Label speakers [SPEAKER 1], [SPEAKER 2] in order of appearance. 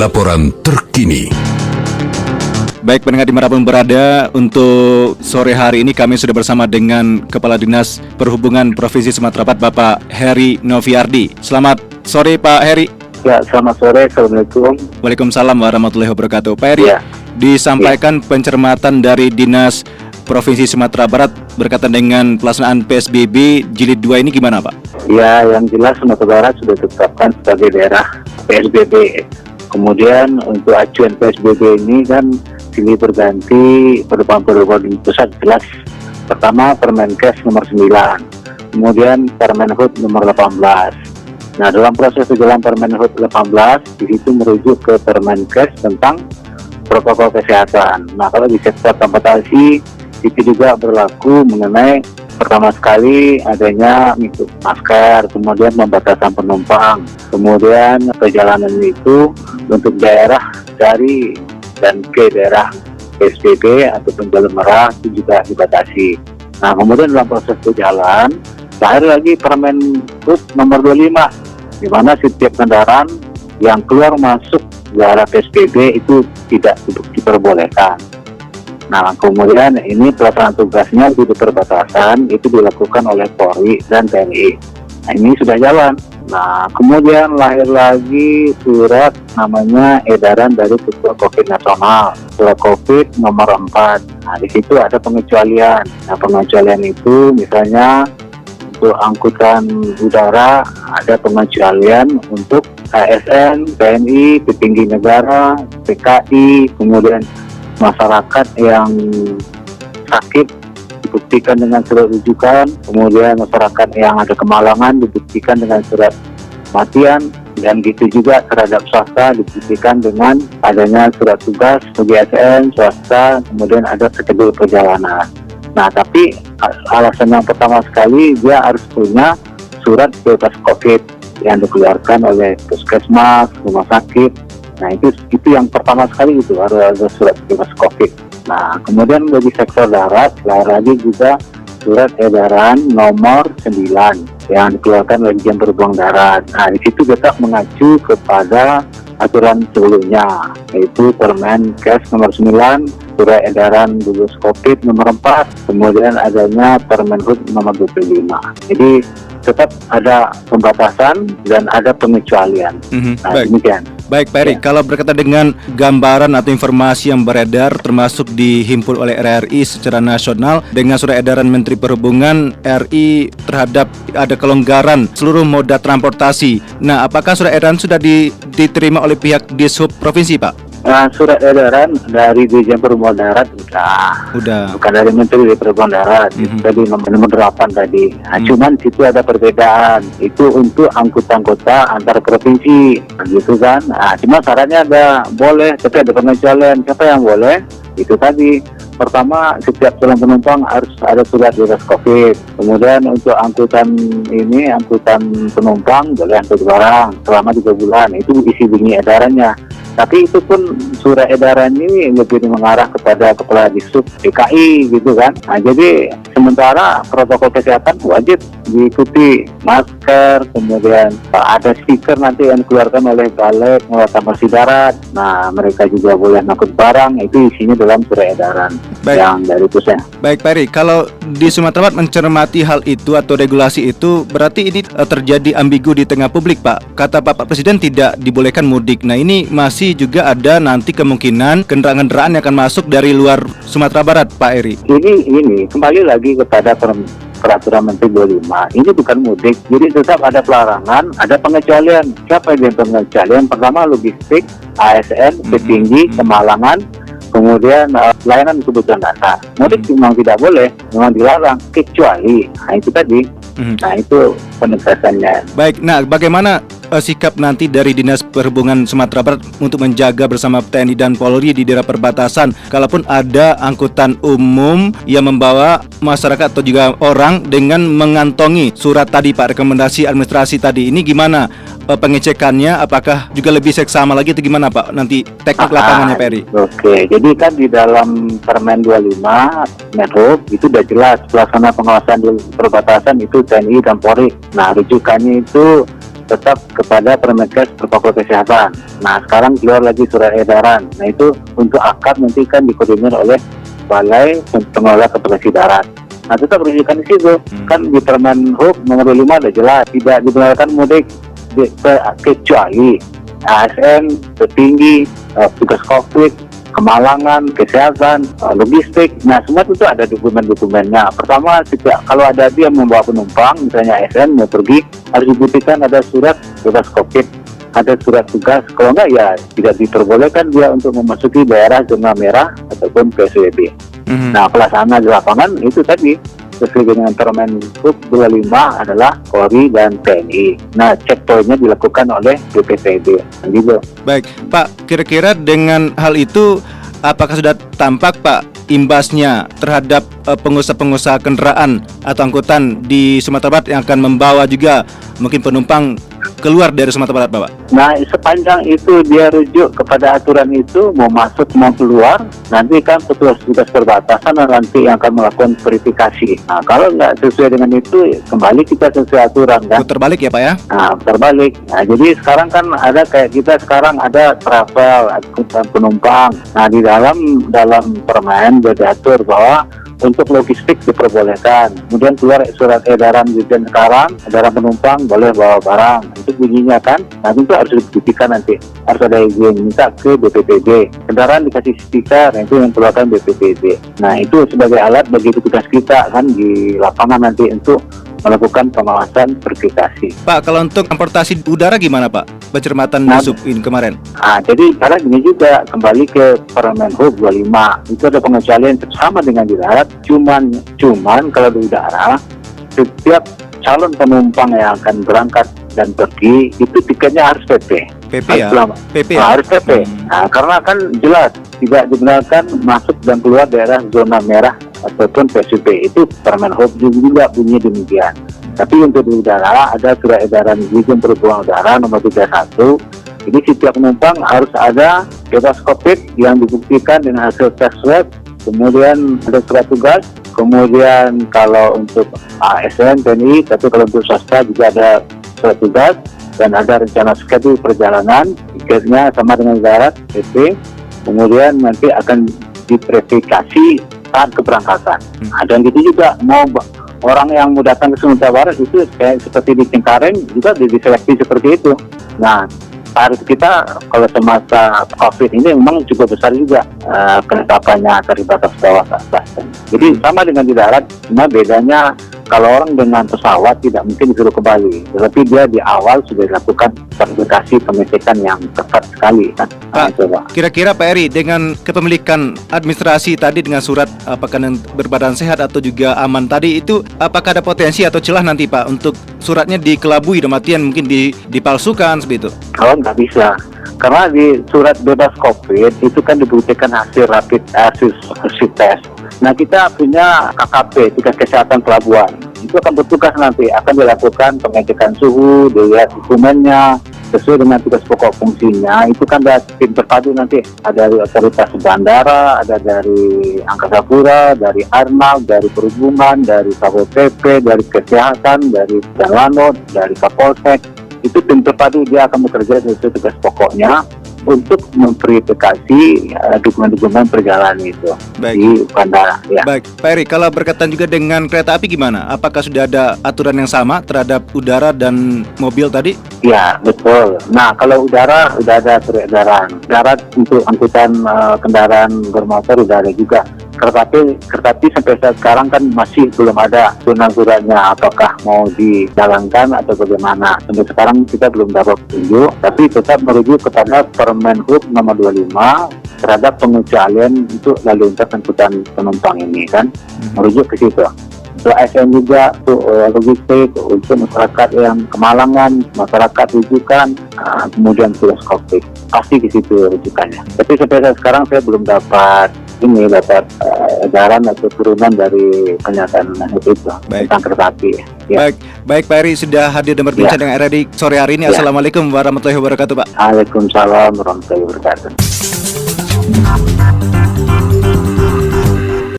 [SPEAKER 1] laporan terkini.
[SPEAKER 2] Baik pendengar dimanapun berada, untuk sore hari ini kami sudah bersama dengan Kepala Dinas Perhubungan Provinsi Sumatera Barat, Bapak Heri Noviardi. Selamat sore Pak Heri.
[SPEAKER 3] Ya, selamat sore. Assalamualaikum.
[SPEAKER 2] Waalaikumsalam warahmatullahi wabarakatuh. Pak Heri, disampaikan pencermatan dari Dinas Provinsi Sumatera Barat berkaitan dengan pelaksanaan PSBB Jilid 2 ini gimana Pak?
[SPEAKER 3] Ya, yang jelas Sumatera Barat sudah ditetapkan sebagai daerah PSBB. Kemudian untuk acuan PSBB ini kan silih berganti pedoman di pusat jelas. Pertama Permenkes nomor 9, kemudian Permenhub nomor 18. Nah, dalam proses berjalan Permenhub 18, di situ merujuk ke Permenkes tentang protokol kesehatan. Nah, kalau di sektor transportasi itu juga berlaku mengenai pertama sekali adanya masker, kemudian pembatasan penumpang, kemudian perjalanan itu untuk daerah dari dan ke daerah PSBB ataupun jalur merah itu juga dibatasi. Nah, kemudian dalam proses berjalan lahir lagi Permenhub nomor 25, di mana setiap kendaraan yang keluar masuk daerah PSBB itu tidak diperbolehkan. Nah, kemudian ini pelaksanaan tugasnya di perbatasan itu dilakukan oleh Polri dan TNI. Nah, ini sudah jalan. Nah, kemudian lahir lagi surat namanya edaran dari Ketua COVID Nasional, surat COVID nomor 4. Nah, di situ ada pengecualian. Nah, pengecualian itu misalnya untuk angkutan udara ada pengecualian untuk ASN, TNI, petinggi negara, PKI, kemudian masyarakat yang sakit dibuktikan dengan surat rujukan, kemudian masyarakat yang ada kemalangan dibuktikan dengan surat kematian, dan gitu juga terhadap swasta dibuktikan dengan adanya surat tugas bagi ASN, swasta, kemudian ada skedul perjalanan. Nah, tapi alasan yang pertama sekali dia harus punya surat bebas COVID yang dikeluarkan oleh puskesmas, rumah sakit. Nah, itu yang pertama sekali itu harus ada surat bebas COVID. Nah, kemudian bagi sektor darat lahir lagi juga surat edaran nomor 9 yang dikeluarkan oleh Dirjen Perhubungan Darat. Nah, di situ tetap mengacu kepada aturan sebelumnya, yaitu Permenkes nomor 9, surat edaran gugus COVID nomor 4, kemudian adanya Permenhub nomor 25. Jadi tetap ada pembatasan dan ada pengecualian. Nah, demikian.
[SPEAKER 2] Baik Pak Heri, kalau berkaitan dengan gambaran atau informasi yang beredar termasuk dihimpun oleh RRI secara nasional dengan surat edaran Menteri Perhubungan RI terhadap ada kelonggaran seluruh moda transportasi. Nah, apakah surat edaran sudah diterima oleh pihak Dishub Provinsi Pak?
[SPEAKER 3] Nah, surat edaran dari Dirjen Perhubungan Darat udah. Bukan dari Menteri Perhubungan Darat, itu tadi nomor 8 tadi. Nah, cuman situ ada perbedaan. Itu untuk angkutan kota antar provinsi, gitu kan. Nah, cuma syaratnya ada boleh, tapi ada pengecualian. Siapa yang boleh? Itu tadi. Pertama, setiap calon penumpang harus ada surat bebas COVID. Kemudian untuk angkutan penumpang boleh angkut barang selama 3 bulan. Itu isi bunyi edarannya. Tapi itu pun surat edaran ini lebih mengarah kepada Kepala Dishub DKI gitu kan. Nah, jadi sementara protokol kesehatan wajib diikuti, masker, kemudian ada stiker nanti yang dikeluarkan oleh Balek Pengelola Bersih Darat. Nah, mereka juga boleh angkut barang, itu isinya dalam surat edaran yang dari pusat.
[SPEAKER 2] Baik Pak Heri, kalau di Sumatera Barat mencermati hal itu atau regulasi itu, berarti ini terjadi ambigu di tengah publik Pak. Kata Bapak Presiden tidak dibolehkan mudik. Nah, ini masih juga ada nanti kemungkinan kendaraan-kendaraan yang akan masuk dari luar Sumatera Barat Pak Heri.
[SPEAKER 3] Ini kembali lagi kepada Peraturan Menteri 25. Ini bukan mudik, jadi tetap ada pelarangan, ada pengecualian. Siapa yang pengecualian? Pertama logistik, ASN, petinggi, kemalangan, kemudian layanan kebutuhan dasar. Mudik memang tidak boleh, memang dilarang, kecuali. Nah, itu tadi. Nah, itu penegasannya.
[SPEAKER 2] Baik, nah bagaimana sikap nanti dari Dinas Perhubungan Sumatera Barat untuk menjaga bersama TNI dan Polri di daerah perbatasan kalaupun ada angkutan umum yang membawa masyarakat atau juga orang dengan mengantongi surat tadi Pak, rekomendasi administrasi tadi, ini gimana pengecekannya, apakah juga lebih seksama lagi atau gimana Pak nanti teknik lapangannya Pak Heri?
[SPEAKER 3] Oke, jadi kan di dalam Permen 25 Menhub itu sudah jelas pelaksana pengawasan di perbatasan itu TNI dan Polri. Nah, rujukannya itu tetap kepada Permenkes Protokol Kesehatan. Nah, sekarang keluar lagi surat edaran. Nah, itu untuk akad nanti kan dikoordinir oleh Balai Pengelola Transportasi Darat. Nah, tetap rujukan di situ. Kan di Permen Hub nomor 25 ada jelas tidak dibenarkan mudik kecuali ASN, petinggi, tugas COVID, kemalangan, kesehatan, logistik. Nah, semua itu ada dokumen-dokumennya. Pertama, kalau ada dia membawa penumpang, misalnya ASN mau pergi, harus dibuktikan ada surat bebas COVID, ada surat tugas. Kalau enggak, ya tidak diperbolehkan dia untuk memasuki daerah zona merah ataupun PSBB. Nah, pelaksanaan di lapangan itu tadi sesuai dengan Permen Hub 25 adalah Polri dan TNI. Nah, checkpointnya dilakukan oleh BPTB. Gitu.
[SPEAKER 2] Baik, Pak, kira-kira dengan hal itu apakah sudah tampak, Pak, imbasnya terhadap pengusaha-pengusaha kendaraan atau angkutan di Sumatera Barat yang akan membawa juga mungkin penumpang keluar dari Sumatera Barat, Pak?
[SPEAKER 3] Nah, sepanjang itu dia rujuk kepada aturan itu, mau masuk mau keluar, nanti kan petugas-petugas perbatasan nanti yang akan melakukan verifikasi. Nah, kalau nggak sesuai dengan itu, kembali kita sesuai aturan kan.
[SPEAKER 2] Terbalik ya, Pak ya?
[SPEAKER 3] Nah, terbalik. Nah, jadi sekarang kan ada kayak kita sekarang ada travel, angkutan penumpang. Nah, di dalam permen sudah diatur bahwa untuk logistik diperbolehkan. Kemudian keluar surat edaran Dirjen sekarang, edaran penumpang boleh bawa barang. Itu bunyinya kan, nah itu harus dibuktikan nanti. Harus ada izin, minta ke BPTB. Kendaraan dikasih stiker, nah itu yang keluarkan BPTB. Nah, itu sebagai alat bagi petugas kita kan di lapangan nanti untuk melakukan pengawasan verifikasi.
[SPEAKER 2] Pak, kalau untuk transportasi udara gimana, Pak? Pencermatan sub ini kemarin.
[SPEAKER 3] Nah, jadi karena gini juga, kembali ke Permen Hub 25, itu ada pengecualian sama dengan di darat, cuman kalau di udara, setiap calon penumpang yang akan berangkat dan pergi, itu tiketnya harus PP.
[SPEAKER 2] PP ya? PP ya?
[SPEAKER 3] Harus PP. Nah, karena kan jelas, tidak dibenarkan masuk dan keluar daerah zona merah ataupun PSBB. Itu Permen Hub juga bunyi demikian. Tapi untuk di udara ada surat edaran Dirjen Perhubungan Udara nomor 31. Jadi setiap penumpang harus ada bebas COVID yang dibuktikan dengan hasil tes swab, kemudian ada surat tugas, kemudian kalau untuk ASN, TNI, tapi kalau untuk swasta juga ada surat tugas, dan ada rencana schedule perjalanan, tiketnya sama dengan darat, PP, kemudian nanti akan diverifikasi saat keberangkatan. Dan gitu juga mau orang yang mau datang ke Sumatera Barat itu kayak seperti di Cengkareng juga diseleksi seperti itu. Nah, tarif kita kalau semasa COVID ini memang cukup besar juga penetapannya tarif batas bawah ke atas. Jadi sama dengan di darat, cuma bedanya kalau orang dengan pesawat tidak mungkin disuruh kembali, tetapi dia di awal sudah dilakukan verifikasi pengecekan yang ketat sekali kan.
[SPEAKER 2] Pak, kira-kira Pak Eri dengan kepemilikan administrasi tadi dengan surat apakah berbadan sehat atau juga aman tadi itu, apakah ada potensi atau celah nanti Pak untuk suratnya dikelabui dalam artian mungkin dipalsukan seperti itu?
[SPEAKER 3] Kalau nggak bisa, karena di surat bebas COVID itu kan dibuktikan hasil rapid test. Nah, kita punya KKP, tugas kesehatan pelabuhan. Itu akan bertugas nanti, akan dilakukan pengecekan suhu, dilihat dokumennya, sesuai dengan tugas pokok fungsinya. Itu kan ada tim terpadu nanti, ada dari otoritas bandara, ada dari Angkasa Pura, dari Arnab, dari Perhubungan, dari Satpol PP, dari Kesehatan, dari Danlanut, dari Kapolsek. Itu tim terpadu, dia akan bekerja sesuai tugas pokoknya untuk memverifikasi dokumen-dokumen perjalanan itu di bandara. Ya.
[SPEAKER 2] Baik, Pak Eri, kalau berkaitan juga dengan kereta api gimana? Apakah sudah ada aturan yang sama terhadap udara dan mobil tadi?
[SPEAKER 3] Ya, betul. Nah, kalau udara sudah ada peredaran. Darat untuk angkutan kendaraan bermotor sudah ada juga. Kereta api sampai saat sekarang kan masih belum ada surat-suratnya apakah mau dijalankan atau bagaimana. Sampai sekarang kita belum dapat petunjuk, tapi tetap merujuk kepada Permen Hub nomor 25 terhadap pengecualian untuk lalu lintas angkutan penumpang ini kan, merujuk ke situ. Untuk ASN juga, untuk logistik, untuk masyarakat yang kemalangan, masyarakat rujukan, kemudian tugas COVID, pasti ke situ rujukannya. Tapi sampai saat sekarang saya belum dapat edaran atau turunan dari pernyataan itu tentang kereta api.
[SPEAKER 2] Ya. Baik Pak Eri sudah hadir dan berbincang dengan RRI sore hari ini. Assalamualaikum warahmatullahi wabarakatuh, Pak.
[SPEAKER 3] Waalaikumsalam warahmatullahi wabarakatuh.